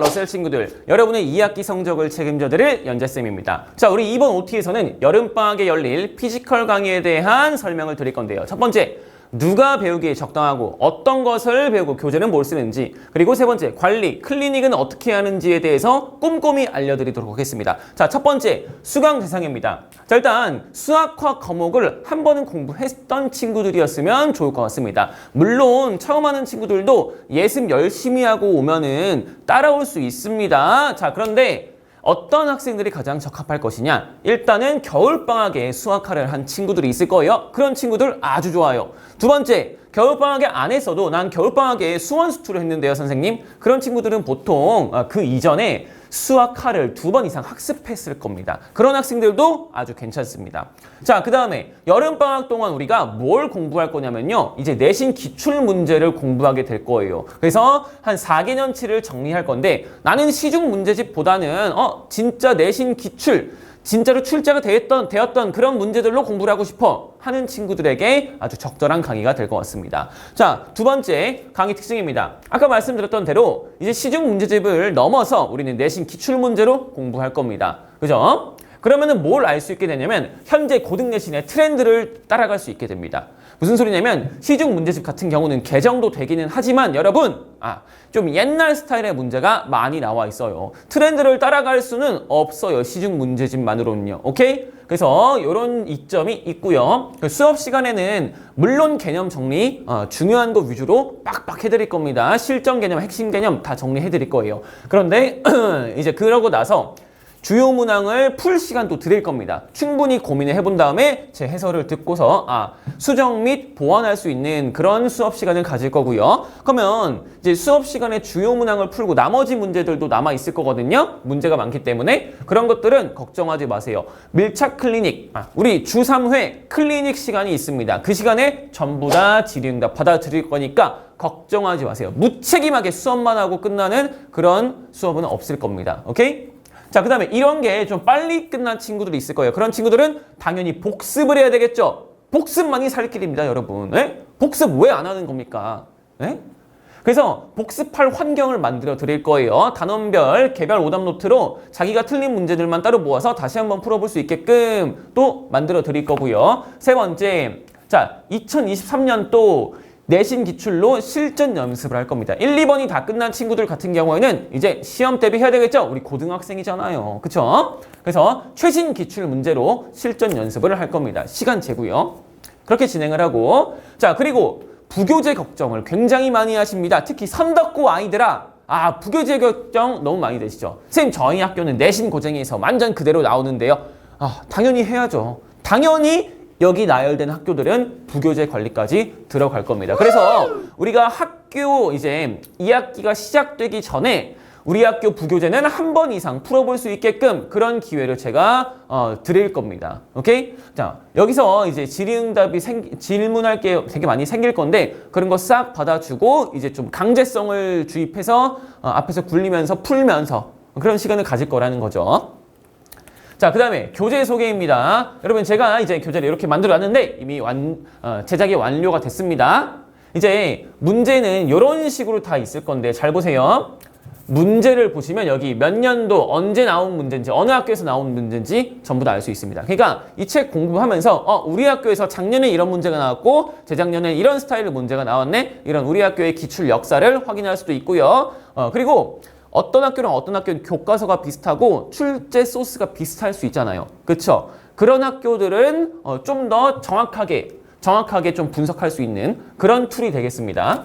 러셀 친구들, 여러분의 2학기 성적을 책임져드릴 연재쌤입니다. 자, 우리 이번 OT에서는 여름방학에 열릴 피지컬 강의에 대한 설명을 드릴 건데요. 첫 번째, 누가 배우기에 적당하고 어떤 것을 배우고 교재는 뭘 쓰는지, 그리고 세 번째, 관리, 클리닉은 어떻게 하는지에 대해서 꼼꼼히 알려드리도록 하겠습니다. 자, 첫 번째, 수강 대상입니다. 자, 일단 수학과 과목을 한 번은 공부했던 친구들이었으면 좋을 것 같습니다. 물론 처음 하는 친구들도 예습 열심히 하고 오면은 따라올 수 있습니다. 자, 그런데 어떤 학생들이 가장 적합할 것이냐? 일단은 겨울방학에 수학화를 한 친구들이 있을 거예요. 그런 친구들 아주 좋아요. 두 번째, 겨울방학에 안 했어도 난 겨울방학에 수원수투를 했는데요, 선생님. 그런 친구들은 보통 그 이전에 수학화를 2번 이상 학습했을 겁니다. 그런 학생들도 아주 괜찮습니다. 자, 그 다음에 여름방학 동안 우리가 뭘 공부할 거냐면요. 이제 내신 기출 문제를 공부하게 될 거예요. 그래서 한 4개년치를 정리할 건데 나는 시중 문제집보다는 진짜 내신 기출, 진짜로 출제가 되었던 그런 문제들로 공부를 하고 싶어 하는 친구들에게 아주 적절한 강의가 될 것 같습니다. 자, 두 번째 강의 특징입니다. 아까 말씀드렸던 대로 이제 시중 문제집을 넘어서 우리는 내신 기출 문제로 공부할 겁니다. 그죠? 그러면은 뭘 알 수 있게 되냐면 현재 고등 내신의 트렌드를 따라갈 수 있게 됩니다. 무슨 소리냐면 시중 문제집 같은 경우는 개정도 되기는 하지만 여러분 좀 옛날 스타일의 문제가 많이 나와 있어요. 트렌드를 따라갈 수는 없어요. 시중 문제집만으로는요. 오케이? 그래서 이런 이점이 있고요. 수업 시간에는 물론 개념 정리 중요한 거 위주로 빡빡 해드릴 겁니다. 실전 개념, 핵심 개념 다 정리해드릴 거예요. 그런데 이제 그러고 나서 주요 문항을 풀 시간도 드릴 겁니다. 충분히 고민을 해본 다음에 제 해설을 듣고서 수정 및 보완할 수 있는 그런 수업 시간을 가질 거고요. 그러면 이제 수업 시간에 주요 문항을 풀고 나머지 문제들도 남아 있을 거거든요. 문제가 많기 때문에 그런 것들은 걱정하지 마세요. 밀착 클리닉, 우리 주 3회 클리닉 시간이 있습니다. 그 시간에 전부 다 질의응답 받아드릴 거니까 걱정하지 마세요. 무책임하게 수업만 하고 끝나는 그런 수업은 없을 겁니다. 오케이? 자, 그 다음에 이런 게 좀 빨리 끝난 친구들이 있을 거예요. 그런 친구들은 당연히 복습을 해야 되겠죠. 복습만이 살 길입니다, 여러분. 네? 복습 왜 안 하는 겁니까? 네? 그래서 복습할 환경을 만들어 드릴 거예요. 단원별, 개별 오답 노트로 자기가 틀린 문제들만 따로 모아서 다시 한번 풀어볼 수 있게끔 또 만들어 드릴 거고요. 세 번째, 자, 2023년도 내신 기출로 실전 연습을 할 겁니다. 1, 2번이 다 끝난 친구들 같은 경우에는 이제 시험 대비해야 되겠죠? 우리 고등학생이잖아요. 그쵸? 그래서 최신 기출 문제로 실전 연습을 할 겁니다. 시간 재고요. 그렇게 진행을 하고, 자, 그리고 부교재 걱정을 굉장히 많이 하십니다. 특히 선덕고 아이들아, 부교재 걱정 너무 많이 되시죠? 선생님, 저희 학교는 내신 고쟁이에서 완전 그대로 나오는데요. 당연히 해야죠. 당연히 여기 나열된 학교들은 부교재 관리까지 들어갈 겁니다. 그래서 우리가 학교 이제 2학기가 시작되기 전에 우리 학교 부교재는 한 번 이상 풀어볼 수 있게끔 그런 기회를 제가 드릴 겁니다. 오케이? 자, 여기서 이제 질의응답이 질문할 게 되게 많이 생길 건데 그런 거 싹 받아주고 이제 좀 강제성을 주입해서 앞에서 굴리면서 풀면서 그런 시간을 가질 거라는 거죠. 자, 그 다음에 교재 소개입니다. 여러분, 제가 이제 교재를 이렇게 만들어 놨는데 이미 제작이 완료가 됐습니다. 이제 문제는 이런 식으로 다 있을 건데 잘 보세요. 문제를 보시면 여기 몇 년도 언제 나온 문제인지 어느 학교에서 나온 문제인지 전부 다 알 수 있습니다. 그러니까 이 책 공부하면서 우리 학교에서 작년에 이런 문제가 나왔고 재작년에 이런 스타일의 문제가 나왔네. 이런 우리 학교의 기출 역사를 확인할 수도 있고요. 그리고 어떤 학교랑 어떤 학교는 교과서가 비슷하고 출제 소스가 비슷할 수 있잖아요. 그렇죠? 그런 학교들은 좀 더 정확하게 좀 분석할 수 있는 그런 툴이 되겠습니다.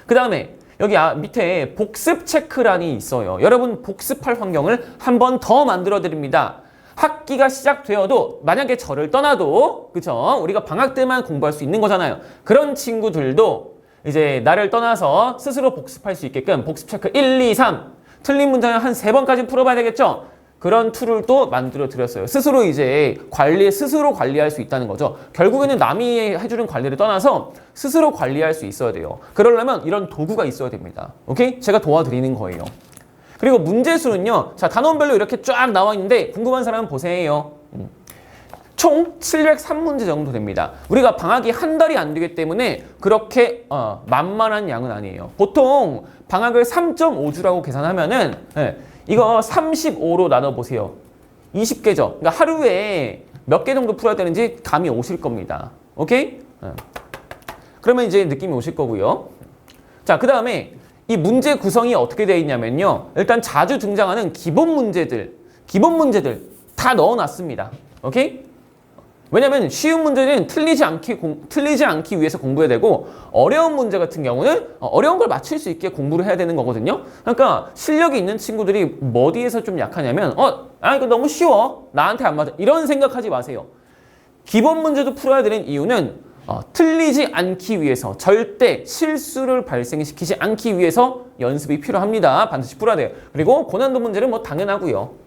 그 다음에 여기 밑에 복습 체크란이 있어요. 여러분, 복습할 환경을 한 번 더 만들어 드립니다. 학기가 시작되어도 만약에 저를 떠나도 그렇죠? 우리가 방학 때만 공부할 수 있는 거잖아요. 그런 친구들도 이제 나를 떠나서 스스로 복습할 수 있게끔 복습 체크 1, 2, 3 틀린 문장을 한 3번까지 풀어봐야 되겠죠? 그런 툴을 또 만들어 드렸어요. 스스로 관리할 수 있다는 거죠. 결국에는 남이 해주는 관리를 떠나서 스스로 관리할 수 있어야 돼요. 그러려면 이런 도구가 있어야 됩니다. 오케이? 제가 도와드리는 거예요. 그리고 문제 수는요. 자, 단원별로 이렇게 쫙 나와 있는데 궁금한 사람은 보세요. 총 703문제 정도 됩니다. 우리가 방학이 한 달이 안 되기 때문에 그렇게 만만한 양은 아니에요. 보통 방학을 3.5주라고 계산하면은 이거 35로 나눠보세요. 20개죠. 그러니까 하루에 몇 개 정도 풀어야 되는지 감이 오실 겁니다. 오케이? 그러면 이제 느낌이 오실 거고요. 자, 그 다음에 이 문제 구성이 어떻게 되어 있냐면요. 일단 자주 등장하는 기본 문제들 다 넣어놨습니다. 오케이? 왜냐면 쉬운 문제는 틀리지 않기 위해서 공부해야 되고 어려운 문제 같은 경우는 어려운 걸 맞출 수 있게 공부를 해야 되는 거거든요. 그러니까 실력이 있는 친구들이 어디에서 좀 약하냐면 이거 너무 쉬워. 나한테 안 맞아. 이런 생각하지 마세요. 기본 문제도 풀어야 되는 이유는 틀리지 않기 위해서 절대 실수를 발생시키지 않기 위해서 연습이 필요합니다. 반드시 풀어야 돼요. 그리고 고난도 문제는 뭐 당연하고요.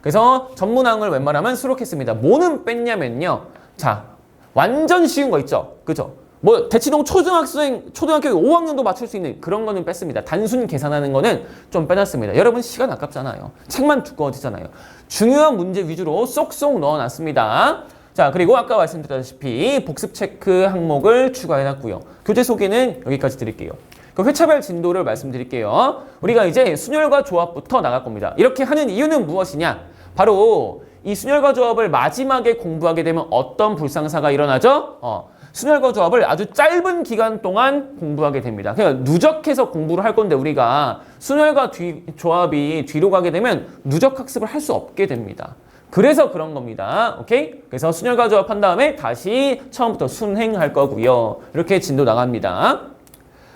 그래서 전문항을 웬만하면 수록했습니다. 뭐는 뺐냐면요. 자, 완전 쉬운 거 있죠. 그죠? 뭐 대치동 초등학교 5학년도 맞출 수 있는 그런 거는 뺐습니다. 단순 계산하는 거는 좀 빼놨습니다. 여러분 시간 아깝잖아요. 책만 두꺼워지잖아요. 중요한 문제 위주로 쏙쏙 넣어놨습니다. 자, 그리고 아까 말씀드렸다시피 복습 체크 항목을 추가해놨고요. 교재 소개는 여기까지 드릴게요. 그 회차별 진도를 말씀드릴게요. 우리가 이제 순열과 조합부터 나갈 겁니다. 이렇게 하는 이유는 무엇이냐? 바로 이 순열과 조합을 마지막에 공부하게 되면 어떤 불상사가 일어나죠? 순열과 조합을 아주 짧은 기간 동안 공부하게 됩니다. 그러니까 누적해서 공부를 할 건데 우리가 순열과 조합이 뒤로 가게 되면 누적 학습을 할 수 없게 됩니다. 그래서 그런 겁니다. 오케이? 그래서 순열과 조합한 다음에 다시 처음부터 순행할 거고요. 이렇게 진도 나갑니다.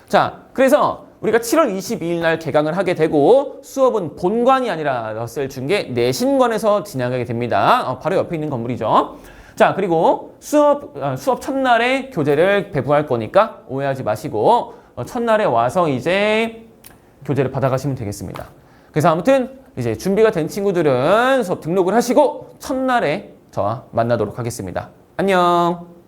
자, 그래서 우리가 7월 22일 날 개강을 하게 되고 수업은 본관이 아니라 엿을 준 게 내신관에서 진행하게 됩니다. 바로 옆에 있는 건물이죠. 자, 그리고 수업 첫날에 교재를 배부할 거니까 오해하지 마시고 첫날에 와서 이제 교재를 받아가시면 되겠습니다. 그래서 아무튼 이제 준비가 된 친구들은 수업 등록을 하시고 첫날에 저와 만나도록 하겠습니다. 안녕.